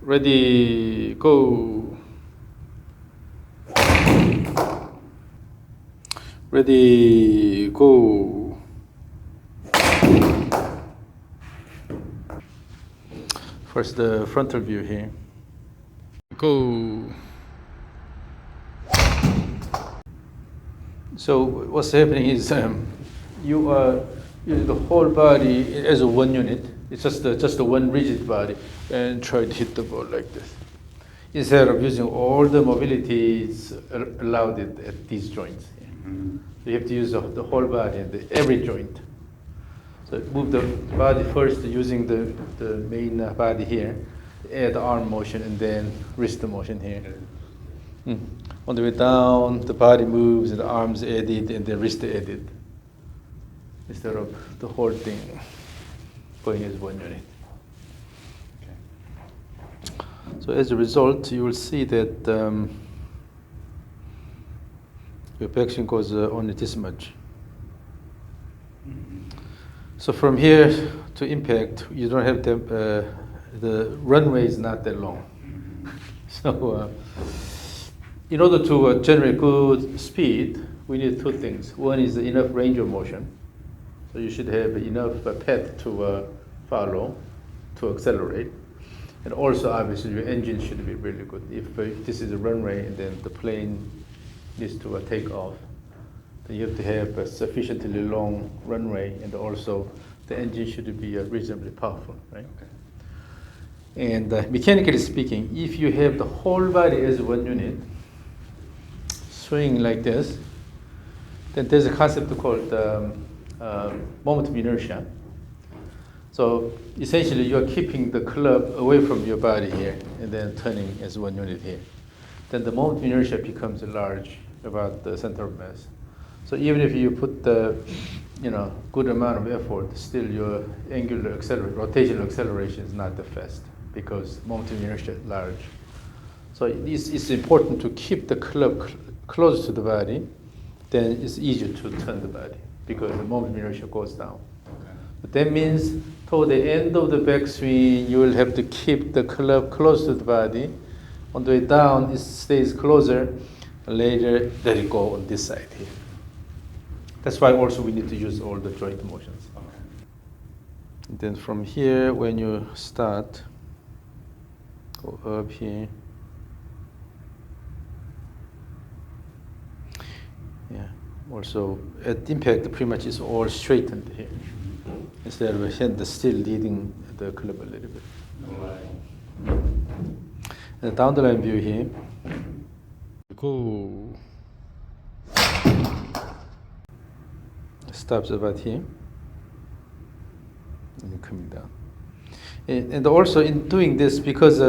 Ready, go. Ready, go. First, the frontal view here. Go. So what's happening is you are using the whole body as a one unit. It's just a one rigid body, and try to hit the ball like this. Instead of using all the mobilities allowed at these joints. Mm-hmm. So you have to use the whole body and every joint. So move the body first using the main body here, add arm motion and then wrist motion here. On the way down, the body moves and the arms added and the wrist added. Instead of the whole thing going as one unit. Okay. So as a result, you will see that your back swing goes only this much. So from here to impact, you don't have the runway is not that long. So in order to generate good speed, we need two things. One is enough range of motion. So you should have enough path to follow, to accelerate. And also, obviously, your engine should be really good. If this is a runway and then the plane needs to take off, then you have to have a sufficiently long runway, and also the engine should be reasonably powerful, right? Okay. And mechanically speaking, if you have the whole body as one unit, swing like this, then there's a concept called moment of inertia. So essentially, you're keeping the club away from your body here, and then turning as one unit here. Then the moment of inertia becomes large, about the center of mass. So even if you put the good amount of effort, still your angular rotational acceleration is not that fast because moment of inertia is large. So it's important to keep the club close to the body. Then it's easier to turn the body because the moment of inertia goes down. Okay. But that means toward the end of the backswing, you will have to keep the club close to the body. On the way down, it stays closer. Later, let it go on this side here. That's why also we need to use all the joint motions. Okay. And then from here, when you start, go up here. Yeah. Also, at impact, pretty much is all straightened here. Instead of a hand still leading the club a little bit. Right. And down the line view here. Go. Stops about here. And coming down. And also in doing this, because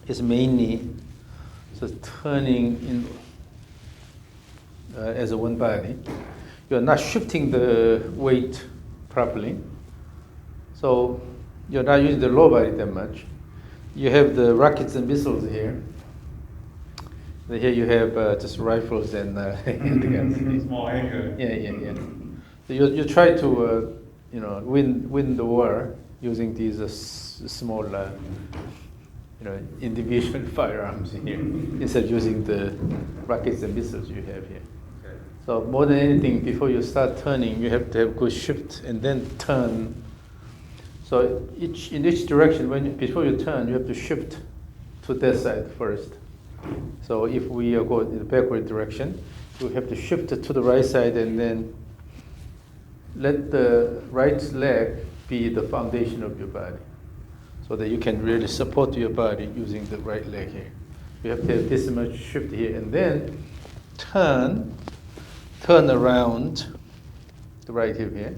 it's mainly turning in as a one body, you're not shifting the weight properly. So you're not using the lower body that much. You have the rockets and missiles here. And here you have just rifles and handguns. Small handgun. Yeah. So you try to win the war using these small individual firearms here instead of using the rockets and missiles you have here. Okay. So more than anything, before you start turning, you have to have good shift and then turn. So in each direction, before you turn, you have to shift to that side first. So if we go in the backward direction, you have to shift it to the right side and then let the right leg be the foundation of your body, so that you can really support your body using the right leg here. You have to have this much shift here, and then turn around the right hip here.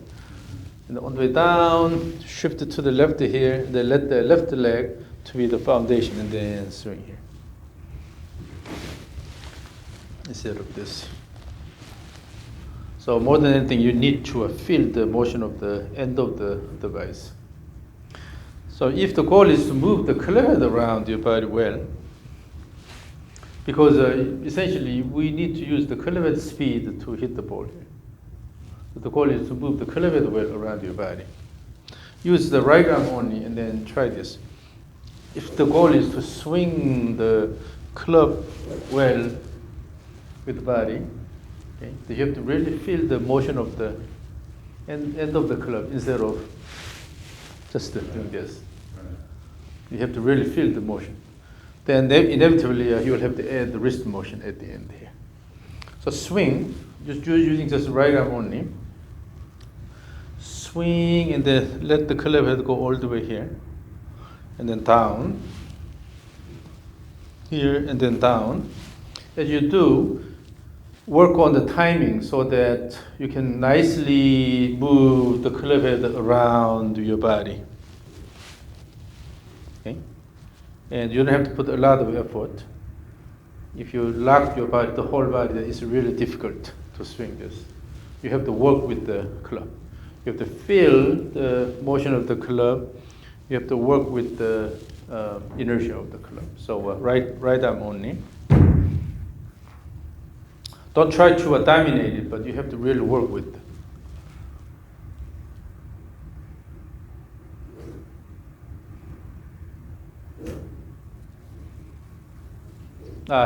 And on the way down, shift it to the left here, then let the left leg to be the foundation, and then swing here. Instead of this. So more than anything, you need to feel the motion of the end of the device. So if the goal is to move the club around your body well, because essentially we need to use the club speed to hit the ball here. So the goal is to move the club well around your body. Use the right arm only and then try this. if the goal is to swing the club well with the body, okay, you have to really feel the motion of the end of the club instead of just doing this. You have to really feel the motion. Then inevitably you will have to add the wrist motion at the end here. So swing, just using just right arm only. Swing and then let the club head go all the way here. And then down. Here and then down. As you do, work on the timing so that you can nicely move the club head around your body. Okay? And you don't have to put a lot of effort. If you lock your body, the whole body, it's really difficult to swing this. You have to work with the club. You have to feel the motion of the club. You have to work with the inertia of the club. So right arm only. Don't try to dominate it, but you have to really work with it.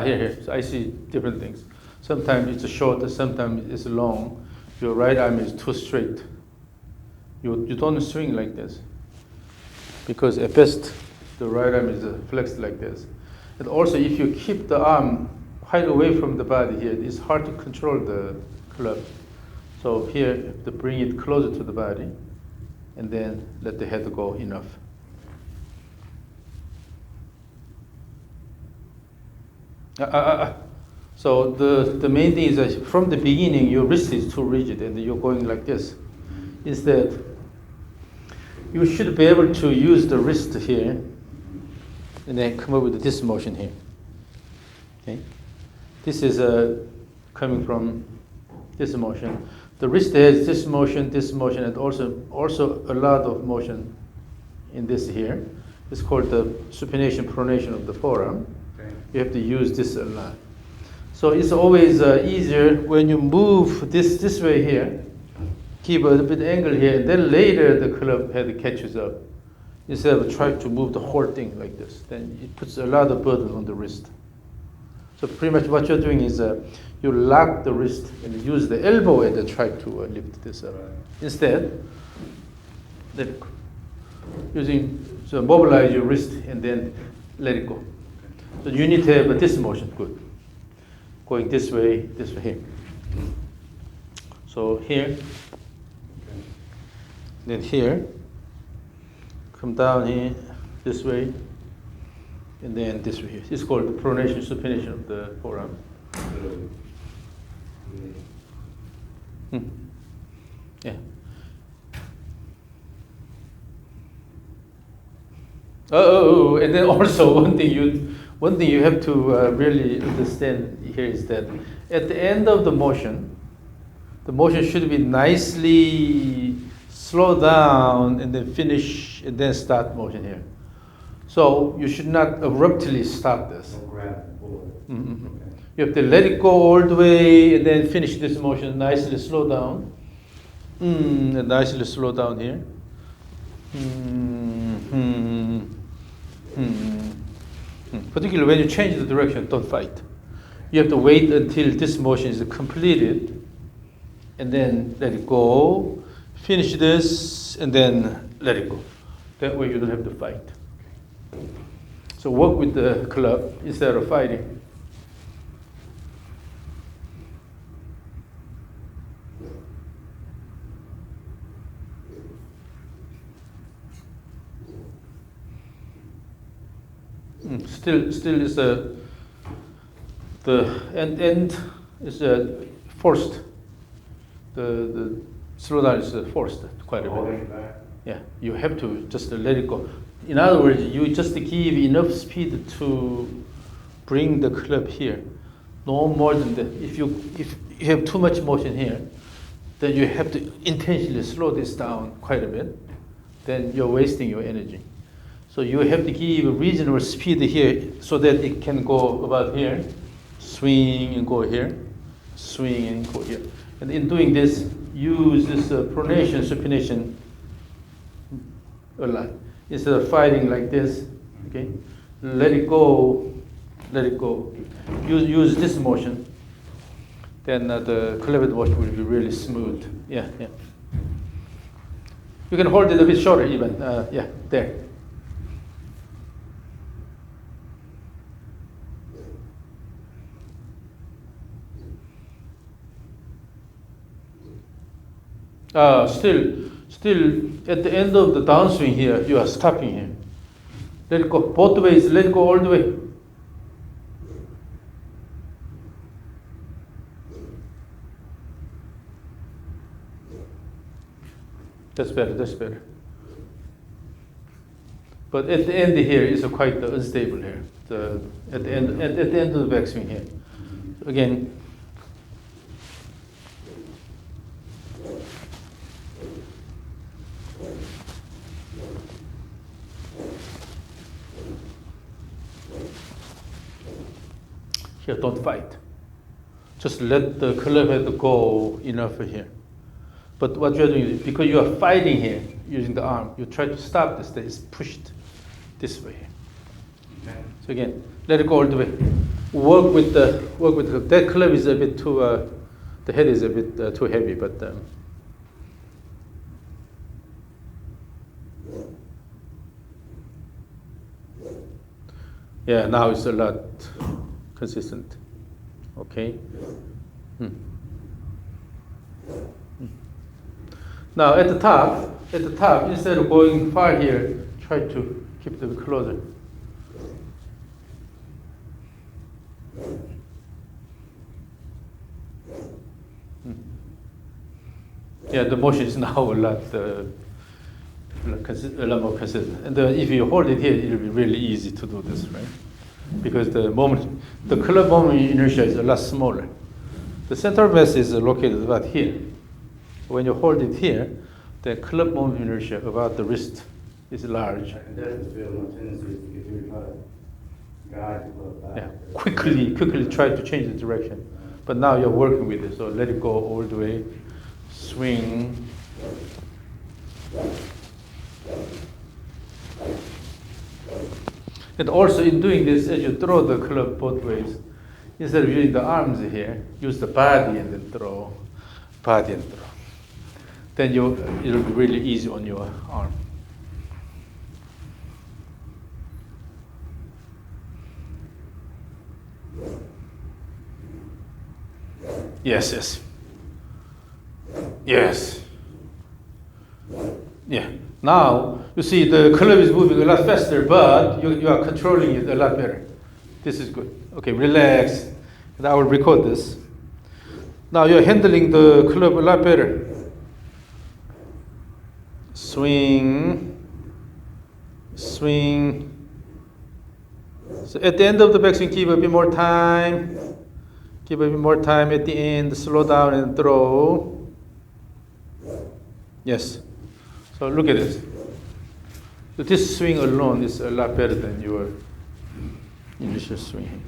Here. So I see different things. Sometimes it's short, sometimes it's long. Your right arm is too straight. You don't swing like this. Because at best, the right arm is flexed like this. And also, if you keep the arm quite away from the body here, it's hard to control the club. So here, you have to bring it closer to the body, and then let the head go enough. So the main thing is that from the beginning, your wrist is too rigid, and you're going like this. Instead, you should be able to use the wrist here, and then come up with this motion here. Okay, this is coming from this motion. The wrist has this motion, and also a lot of motion in this here. It's called the supination pronation of the forearm. Okay. You have to use this a lot. So it's always easier when you move this way here. Keep a little bit angle here, and then later the club head catches up. Instead of trying to move the whole thing like this, then it puts a lot of burden on the wrist. So pretty much what you're doing is you lock the wrist and use the elbow and then try to lift this up. Instead, let it go. So mobilize your wrist and then let it go. So you need to have this motion, good. Going this way here. So here, then here, come down here, this way, and then this way here. It's called the pronation, supination of the forearm. Yeah. And then also one thing you have to really understand here is that at the end of the motion should be nicely slow down and then finish and then start motion here. So you should not abruptly stop this. Mm-hmm. Okay. You have to let it go all the way and then finish this motion, nicely slow down. And nicely slow down here. Particularly when you change the direction, don't fight. You have to wait until this motion is completed and then let it go. Finish this and then let it go. That way you don't have to fight. So work with the club instead of fighting. Still is the end is forced. The slowdown is forced quite a bit. Yeah, you have to just let it go. In other words, you just give enough speed to bring the club here. No more than that. If you have too much motion here, then you have to intentionally slow this down quite a bit. Then you're wasting your energy. So you have to give a reasonable speed here so that it can go about here, swing and go here, swing and go here. And in doing this, use this pronation, supination a lot. Instead of fighting like this, Okay, let it go, let it go. Use this motion. Then the cleavage motion will be really smooth. Yeah, yeah. You can hold it a bit shorter even. Yeah, there. Still at the end of the downswing here, you are stopping here. Let it go both ways, let it go all the way. That's better, that's better. But at the end here is quite unstable here. At the end of the backswing here. So again, here, don't fight. Just let the club head go enough here. But what you're doing is, because you are fighting here using the arm, you try to stop this, that is pushed this way. Okay. So again, let it go all the way. Work with the that club is a bit too, the head is a bit too heavy, but yeah, now it's a lot consistent. Okay. Now at the top, instead of going far here, try to keep it a bit closer. Yeah, the motion is now a lot more consistent. And if you hold it here, it'll be really easy to do this, right? Because the club moment inertia is a lot smaller. The center of mass is located about here. When you hold it here, the club moment inertia about the wrist is large. I can definitely feel no tendency to get really hard. Guide the club back. Yeah, quickly try to change the direction. But now you're working with it, so let it go all the way. Swing. And also in doing this, as you throw the club both ways, instead of using the arms here, use the body and then throw, body and throw. Then it'll be really easy on your arm. Yes. Yeah. Now, you see the club is moving a lot faster, but you are controlling it a lot better. This is good. Okay, relax. And I will record this. Now you're handling the club a lot better. Swing. So at the end of the backswing, give a bit more time. Give a bit more time at the end. Slow down and throw. Yes. So look at this. So this swing alone is a lot better than your initial swing.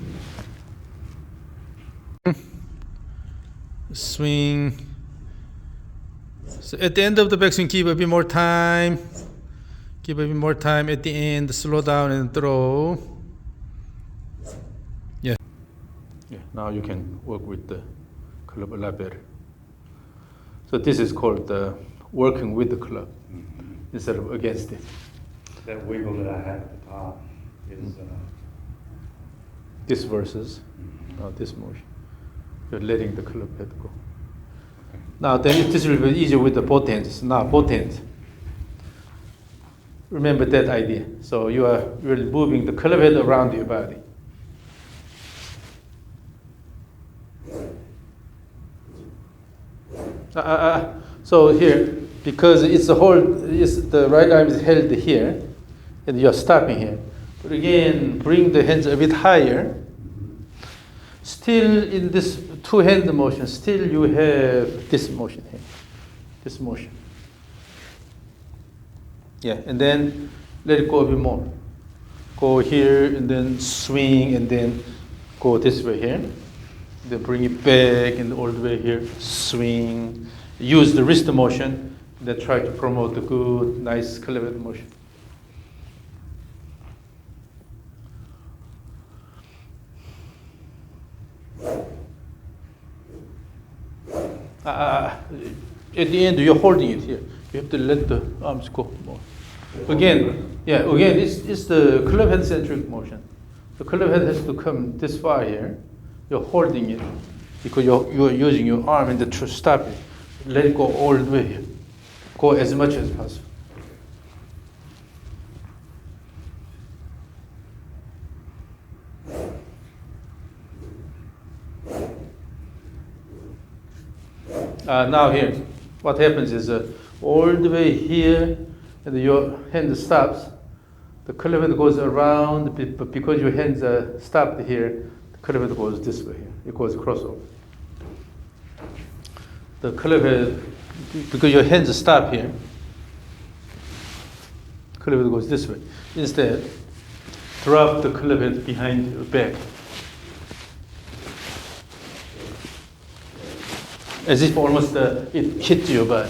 Swing. So at the end of the backswing, give a bit more time. Give a bit more time at the end. Slow down and throw. Yeah. Now you can work with the club a lot better. So this is called working with the club instead of against it. That wiggle that I have at the top is this versus this motion. You're letting the club head go. okay. Now then this will be easier with the both hands. Now both hands. Remember that idea. So you are really moving the club head around your body. So here, because the right arm is held here, and you are stopping here. But again, bring the hands a bit higher. Still in this two-hand motion, still you have this motion here, this motion. Yeah, and then let it go a bit more. Go here, and then swing, and then go this way here. Then bring it back, and all the way here, swing. Use the wrist motion, then try to promote the good, nice cleavage motion. At the end, you're holding it here. You have to let the arms go more. Again, it's the club head centric motion. The club head has to come this far here. You're holding it because you're using your arm and to stop it. Let it go all the way here. Go as much as possible. Now here, what happens is all the way here, and your hand stops. The club head goes around, but because your hands are stopped here, the club head goes this way here. It goes crossover. The club head, because your hands stop here, the club head goes this way. Instead, drop the club head behind your back. As if almost it hit your body.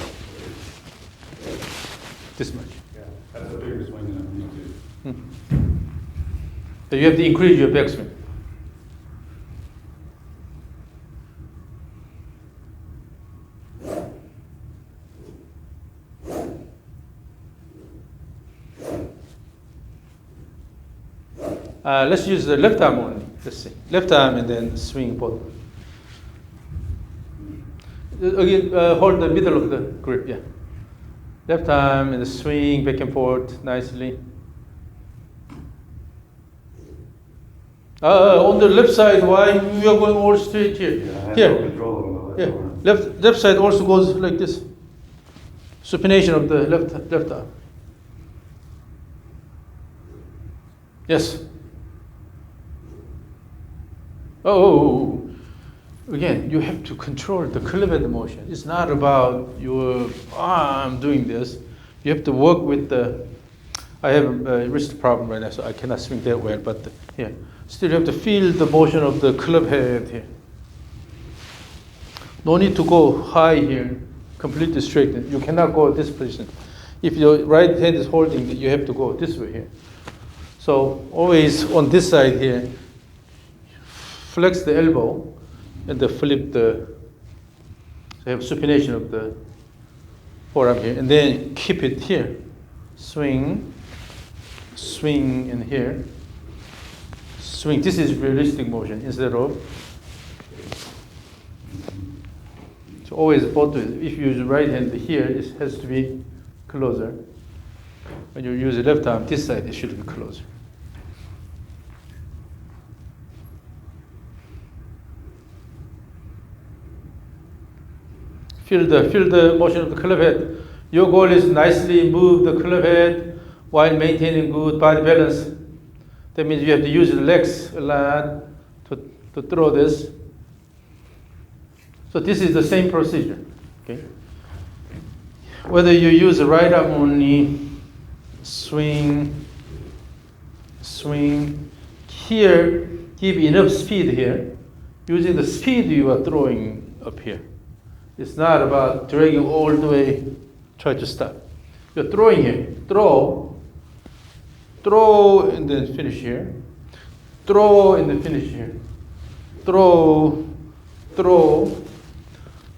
This much. Yeah, that's a bigger swing than I'm used to. So you have to increase your backswing. Let's use the left arm only. Let's see. Left arm and then swing both. Again, hold the middle of the grip, yeah. Left arm and swing back and forth nicely. On the left side, why you are going all straight here? Yeah, I have Here. no control over my left arm. Left side also goes like this. Supination of the left arm. Yes. Oh. Again, you have to control the club head motion. It's not about your arm doing this. You have to work with the. I have a wrist problem right now, so I cannot swing that well. But here, still you have to feel the motion of the club head here. No need to go high here, completely straight. You cannot go this position. If your right hand is holding, you have to go this way here. So always on this side here, flex the elbow. And then flip so you have supination of the forearm here, and then keep it here. Swing in here. Swing. This is realistic motion instead of. So always both ways. If you use the right hand here, it has to be closer. When you use the left arm, this side, it should be closer. Feel the motion of the club head. Your goal is nicely move the club head while maintaining good body balance. That means you have to use the legs a lot to throw this. So this is the same procedure. Okay. Whether you use the right arm only, swing. Here, give enough speed here. Using the speed you are throwing up here. It's not about dragging all the way, try to stop. You're throwing here. Throw, and then finish here. Throw, and then finish here. Throw.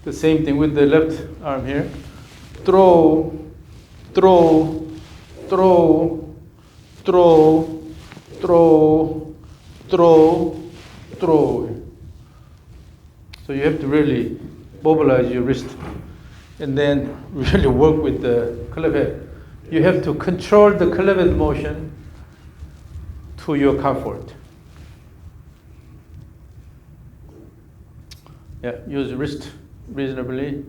The same thing with the left arm here. Throw. So you have to really mobilize your wrist and then really work with the club head. You have to control the club head motion to your comfort. Yeah, use wrist reasonably.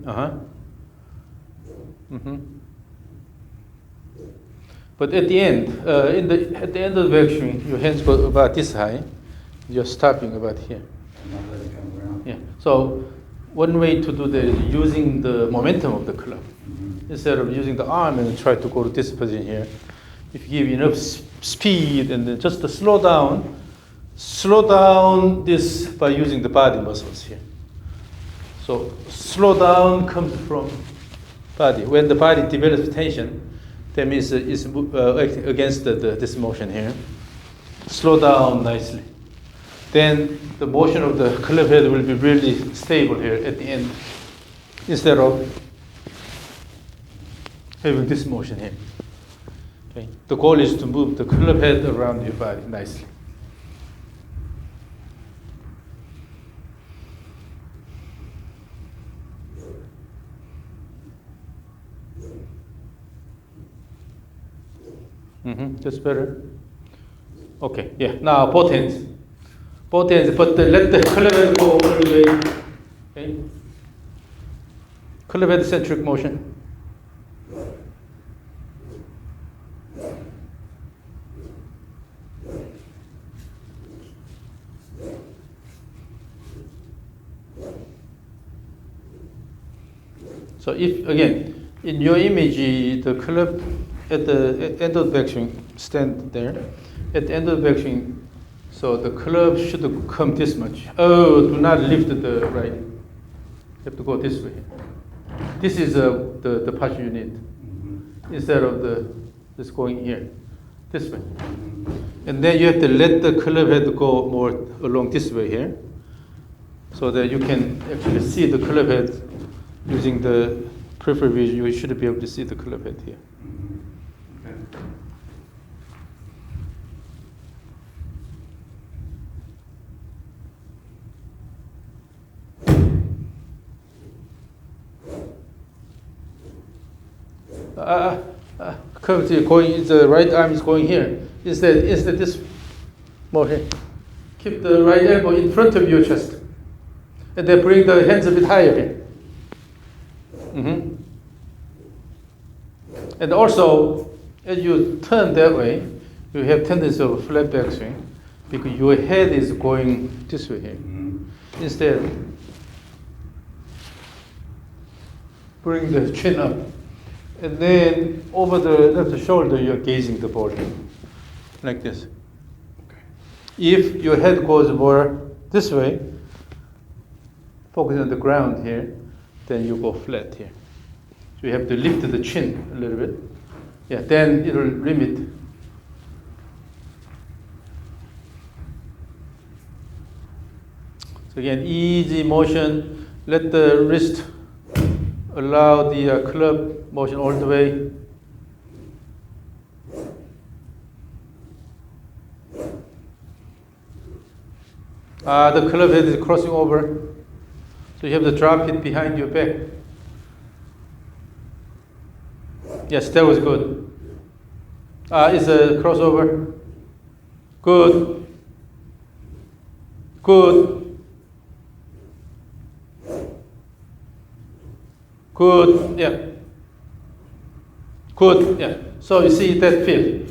But at the end, at the end of the backswing, your hands go about this high. You're stopping about here. And not let it come around. Yeah. So one way to do that is using the momentum of the club. Instead of using the arm and try to go to this position here. If you give enough speed and then just to slow down this by using the body muscles here. So slow down comes from body. When the body develops tension, that means it's acting against this motion here. Slow down nicely. then the motion of the club head will be really stable here at the end, instead of having this motion here. Okay. The goal is to move the club head around your body nicely. That's better. Okay, yeah. Now both hands. Both hands, but let the club head go all the way. Okay. Club head centric motion. So if, again, in your image, the club at the end of the backswing, stand there. At the end of the backswing, so the club should come this much. Oh, do not lift the right. You have to go this way. This is the posture you need. Instead of this going here, this way. And then you have to let the club head go more along this way here, so that you can actually see the club head using the peripheral vision. You should be able to see the club head here. Going, the right arm is going here. Instead this more here. Keep the right elbow in front of your chest, and then bring the hands a bit higher here. And also, as you turn that way, you have tendency of flat backswing because your head is going this way here. Instead, bring the chin up. And then over the left shoulder, you're gazing the ball like this. Okay. If your head goes more this way, focus on the ground here, then you go flat here. So you have to lift the chin a little bit. Yeah, then it'll limit. So again, easy motion. Let the wrist allow the club motion all the way. The club head is crossing over, so you have to drop it behind your back. Yes, that was good. It's a crossover. Good. Good. Good, yeah. Good, yeah. So you see that feel.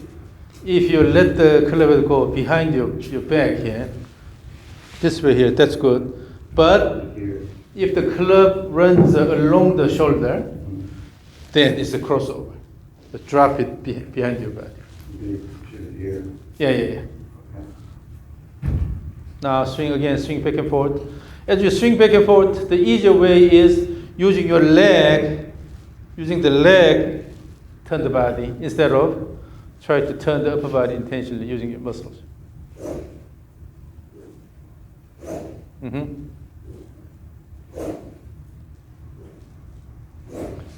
If you let the club go behind your back here, this way here, that's good. But if the club runs along the shoulder, then it's a crossover. So drop it behind your body. Yeah. Now swing again, swing back and forth. As you swing back and forth, the easier way is using your leg, using the leg, turn the body, instead of try to turn the upper body intentionally using your muscles.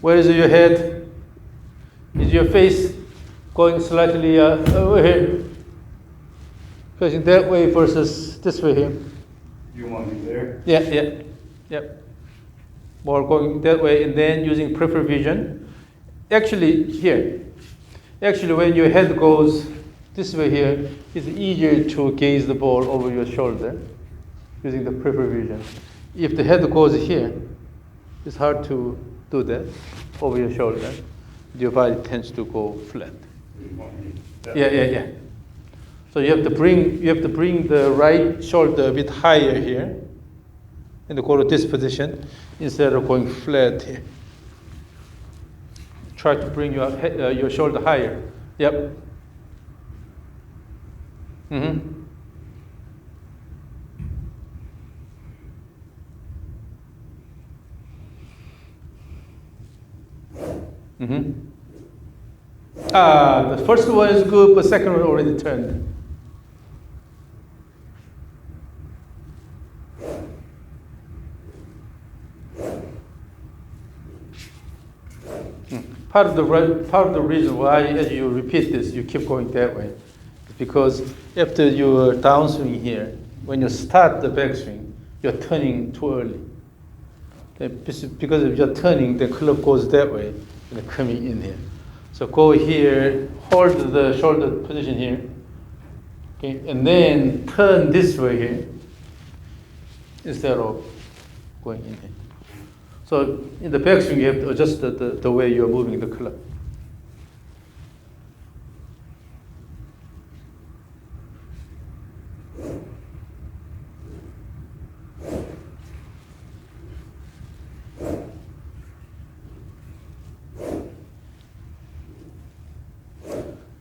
Where is your head? Is your face going slightly over here? Facing that way versus this way here? You want me there? Yeah. More going that way, and then using peripheral vision. Actually, here. Actually, when your head goes this way here, it's easier to gaze the ball over your shoulder using the peripheral vision. If the head goes here, it's hard to do that over your shoulder. Your body tends to go flat. Yeah. So you have to bring the right shoulder a bit higher here, and go to this position instead of going flat here. Try to bring your shoulder higher. Yep. The first one is good, but second one already turned. part of the reason why as you repeat this, you keep going that way, is because after your downswing here, when you start the backswing, you're turning too early. Because if you're turning, the club goes that way and coming in here. So go here, hold the shoulder position here, okay, and then turn this way here instead of going in here. So in the backswing, you have to adjust the way you're moving the club.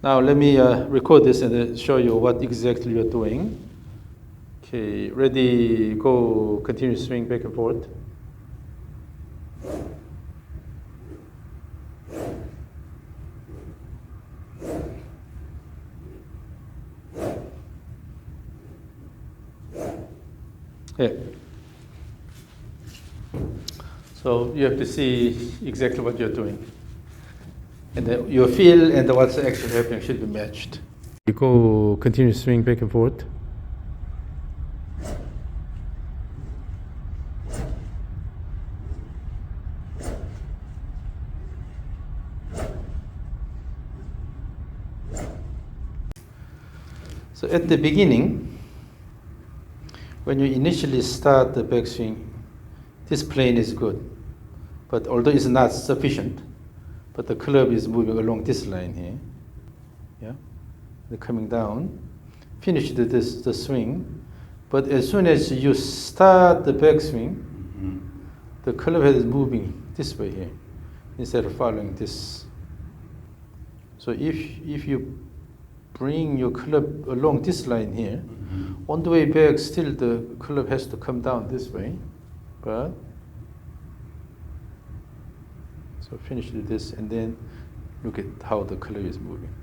Now let me record this and show you what exactly you're doing. Okay, ready, go, continue swing back and forth. Yeah. So you have to see exactly what you're doing. And then your feel and what's actually happening should be matched. You go, continue swing back and forth. So at the beginning, when you initially start the backswing, this plane is good. But although it's not sufficient, but the club is moving along this line here. Yeah, they're coming down. Finish the swing, but as soon as you start the backswing, the club head is moving this way here instead of following this. So if you bring your club along this line here, on the way back, still the club has to come down this way, but. So finish this and then look at how the color is moving.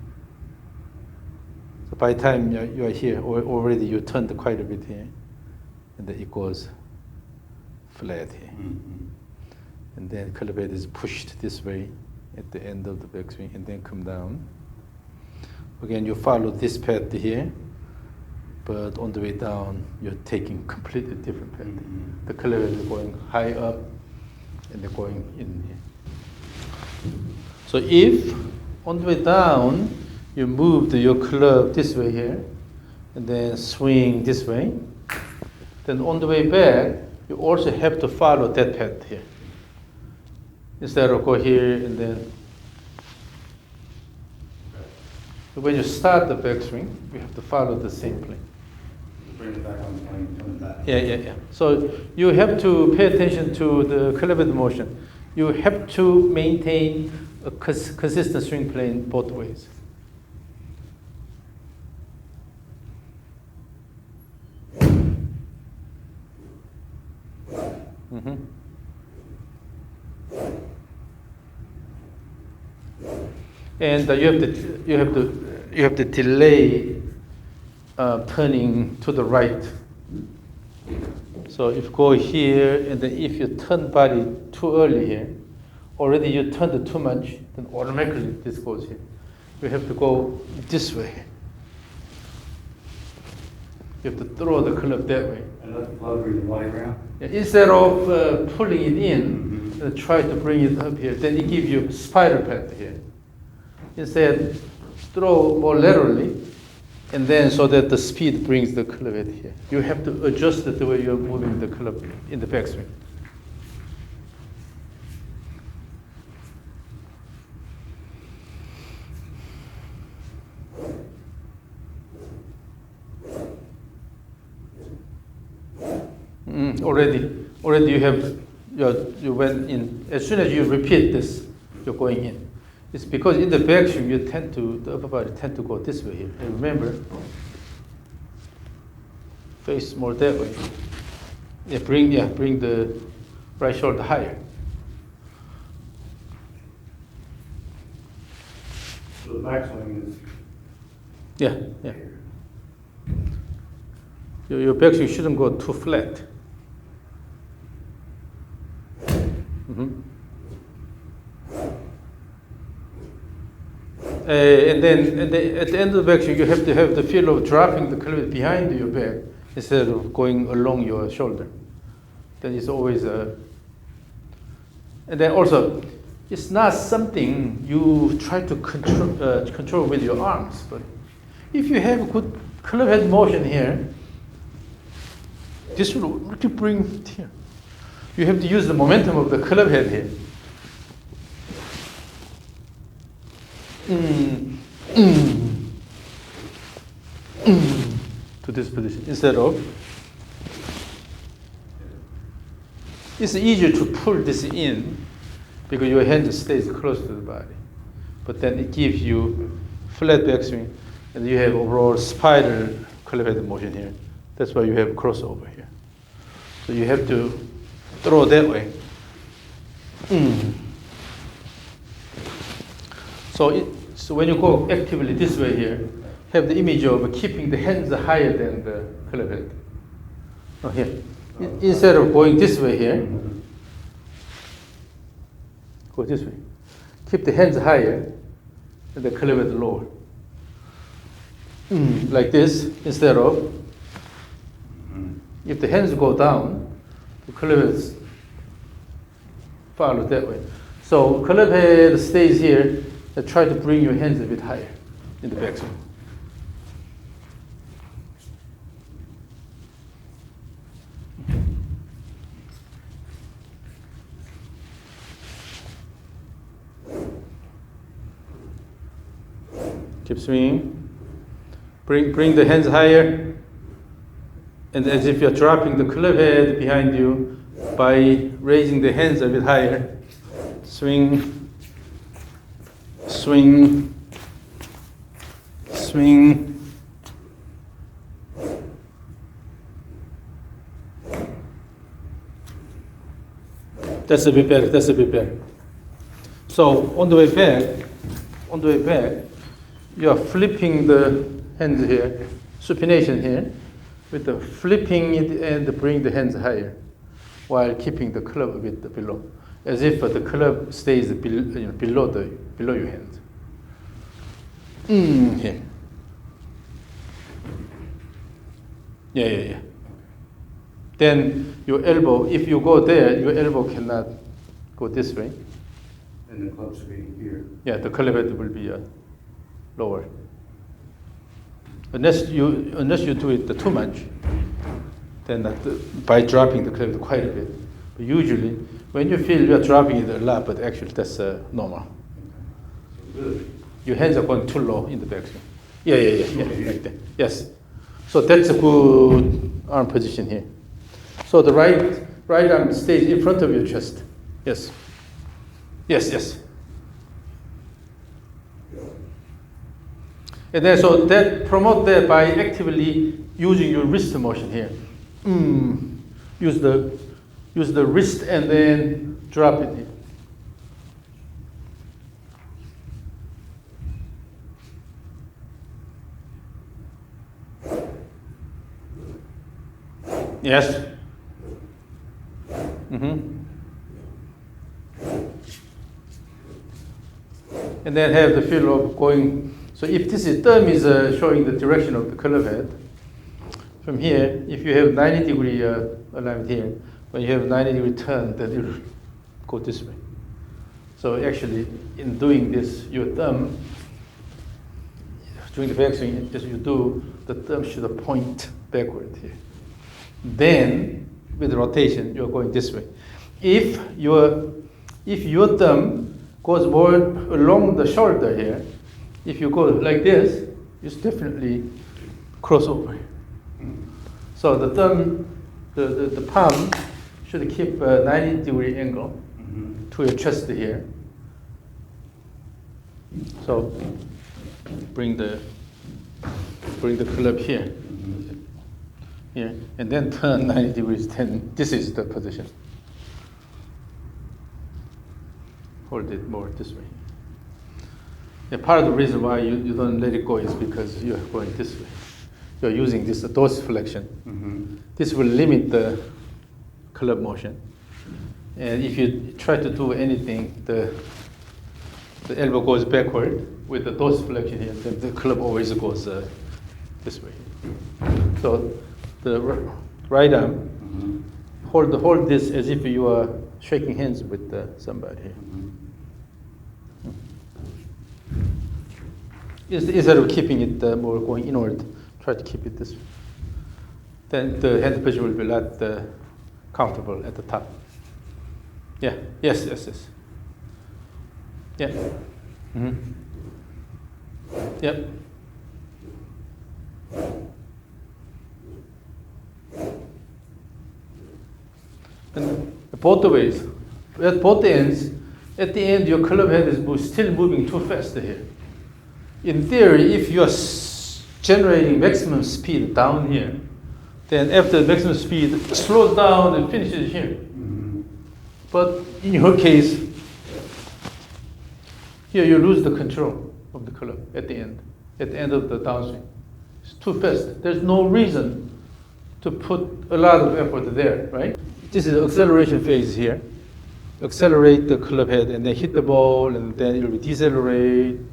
So by the time you are here, already you turned quite a bit here, and then it goes flat here. And then color bed is pushed this way at the end of the backswing and then come down. Again, you follow this path here, but on the way down, you're taking completely different path. The color bed is going high up and they're going in here. So if on the way down you move your club this way here and then swing this way, then on the way back you also have to follow that path here. Instead of go here and then. So when you start the backswing, you have to follow the same plane. Bring it back on the plane, coming back. Yeah. So you have to pay attention to the club head motion. You have to maintain a consistent swing plane both ways. And you have to delay turning to the right. So if you go here, and then if you turn body too early here, already you turned it too much, then automatically this goes here. You have to go this way. You have to throw the club that way. And let the club bring the body around? Yeah, instead of pulling it in, try to bring it up here. Then it gives you spider path here. Instead, throw more laterally, and then so that the speed brings the club head here. You have to adjust it the way you're moving the club in the backswing. Already you went in. As soon as you repeat this, you're going in. It's because in the backswing the upper body tend to go this way here. And remember, face more that way. Yeah, bring the right shoulder higher. So the backswing is. Yeah. Your backswing shouldn't go too flat. And then at the end of the backswing, you have to have the feel of dropping the club behind your back instead of going along your shoulder. Then it's always a. And then also, it's not something you try to control with your arms, but if you have good club head motion here, this will really bring it here. You have to use the momentum of the club head here. To this position instead of. It's easier to pull this in because your hand stays close to the body, but then it gives you flat backswing, and you have overall spiral club head motion here. That's why you have crossover here. So you have to throw that way. So when you go actively this way here, have the image of keeping the hands higher than the club head. Oh, here. Instead of going this way here, go this way. Keep the hands higher and the club head lower. Like this, instead of, if the hands go down, the club head follows that way. So club head stays here, and try to bring your hands a bit higher in the backswing. Keep swinging. Bring the hands higher, and as if you're dropping the club head behind you by raising the hands a bit higher. Swing, swing, swing. That's a bit better. That's a bit better. So on the way back, you are flipping the hands here, supination here, with the flipping it and bring the hands higher, while keeping the club a bit below, as if the club stays below your hands. Here. Yeah. Then your elbow, if you go there, your elbow cannot go this way. And the club should be here. Yeah, the club head will be lower. Unless you do it too much, then by dropping the club quite a bit. But usually, when you feel you're dropping it a lot, but actually that's normal. Good. Your hands are going too low in the backswing. Yeah, like that. Yes. So that's a good arm position here. So the right arm stays in front of your chest. Yes. And then so that promote that by actively using your wrist motion here. Use the wrist and then drop it here. Yes. And then have the feel of going. So if this thumb is showing the direction of the club head, from here, if you have 90-degree alignment here, when you have 90-degree turn, then it will go this way. So actually, in doing this, your thumb, during the backswing, as you do, the thumb should point backward here. Then, with rotation, you're going this way. If your thumb goes more along the shoulder here, if you go like this, it's definitely crossover. So the thumb, the palm should keep a 90-degree angle to your chest here. So bring the club here, here, and then turn 90 degrees. Then this is the position. Hold it more this way. Yeah, part of the reason why you don't let it go is because you're going this way. You're using this dorsiflexion. This will limit the club motion. And if you try to do anything, the The elbow goes backward with the dorsiflexion here. Then the club always goes this way. So the right arm, hold this as if you are shaking hands with somebody here. Instead of keeping it more going inward, try to keep it this way. Then the hand position will be a lot comfortable at the top. Yeah, yes. Yeah. Yep. And both ways, at both ends, at the end your club head is still moving too fast here. In theory, if you are generating maximum speed down here, then after maximum speed, it slows down and finishes here. But in your case, here you lose the control of the club at the end of the downswing. It's too fast. There's no reason to put a lot of effort there, right? This is the acceleration phase here. Accelerate the club head and then hit the ball, and then it will be deceleration,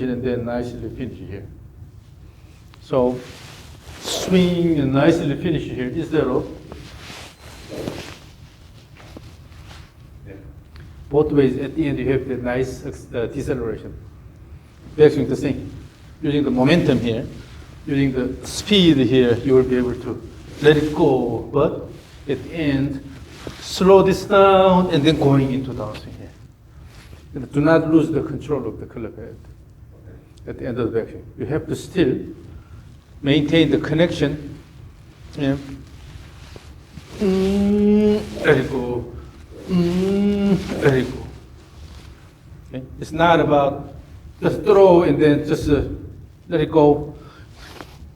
and then nicely finish here. So swing and nicely finish here instead of both ways. At the end you have the nice deceleration. Backswing the same. Using the momentum here, using the speed here, you will be able to let it go, but at the end, slow this down and then going into downswing here. And do not lose the control of the club head at the end of the backswing. You have to still maintain the connection. Yeah. Let it go. Let it go. Okay? It's not about just throw and then just let it go.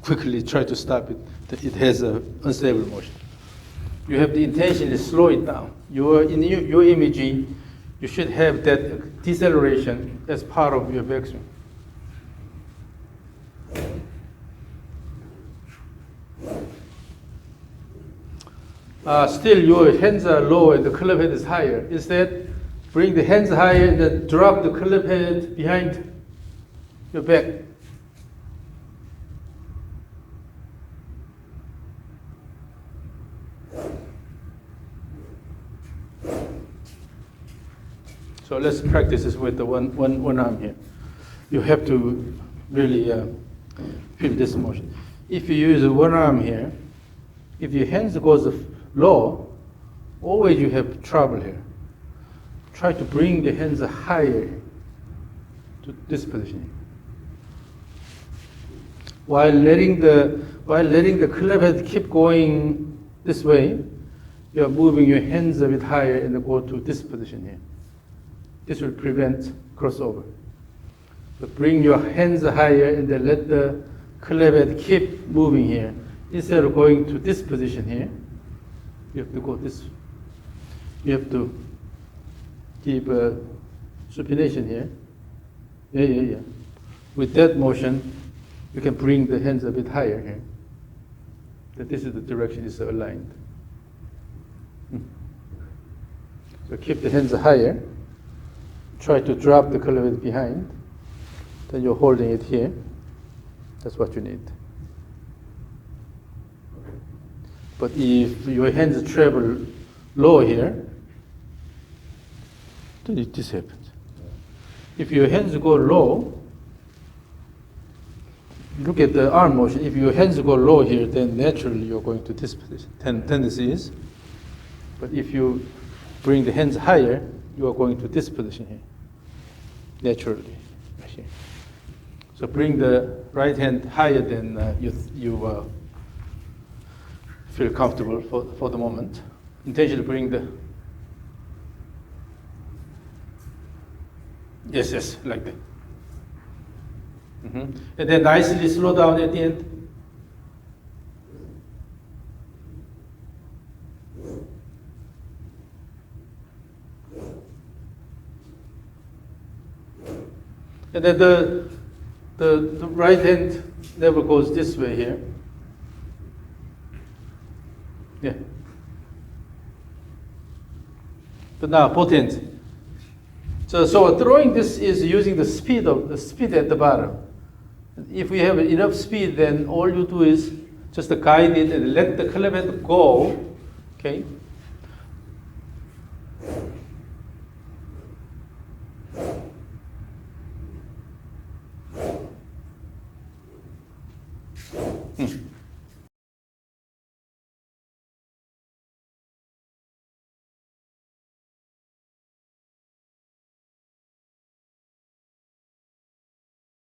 Quickly try to stop it. It has an unstable motion. You have the intention to slow it down. In your imaging, you should have that deceleration as part of your backswing. Still, your hands are low and the club head is higher. Instead, bring the hands higher and then drop the club head behind your back. So let's practice this with the one arm here. You have to really feel this motion. If you use one arm here, if your hands goes low, always you have trouble here. Try to bring the hands higher to this position. While letting the club head keep going this way, you are moving your hands a bit higher and go to this position here. This will prevent crossover. So bring your hands higher and then let the club head keep moving here. Instead of going to this position here, you have to go this. You have to keep supination here. Yeah. With that motion, you can bring the hands a bit higher here. That this is the direction is aligned. So keep the hands higher. Try to drop the club head behind. Then you're holding it here. That's what you need. But if your hands travel low here, then this happens. If your hands go low, look at the arm motion. If your hands go low here, then naturally you're going to this position. Tendency is. But if you bring the hands higher, you are going to this position here. Naturally, right here. So bring the right hand higher than you feel comfortable for the moment. Intentionally bring the, yes, like that. And then nicely slow down at the end. And then the right hand never goes this way here. Yeah. But now both hands. So throwing this is using the speed at the bottom. If we have enough speed, then all you do is just guide it and let the club head go, okay?